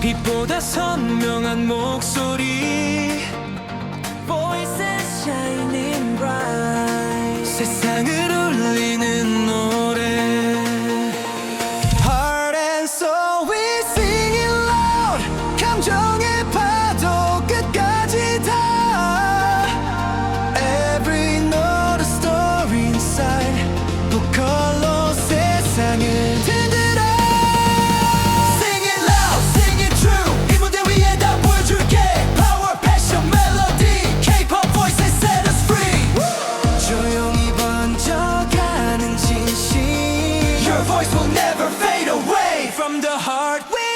빛보다 선명한 목소리 Voices shining bright. 세상을 울리는 노래 Heart and soul we sing it loud 감정의 파도 끝까지 다 Every note a story inside 보컬로 세상을 흔들어 Sing it loud, sing it true 이 무대 위에 다 보여줄게 Power, passion, melody K-pop voices set us free 조용히 번져가는 진심 Your voice will never fade away From the heart we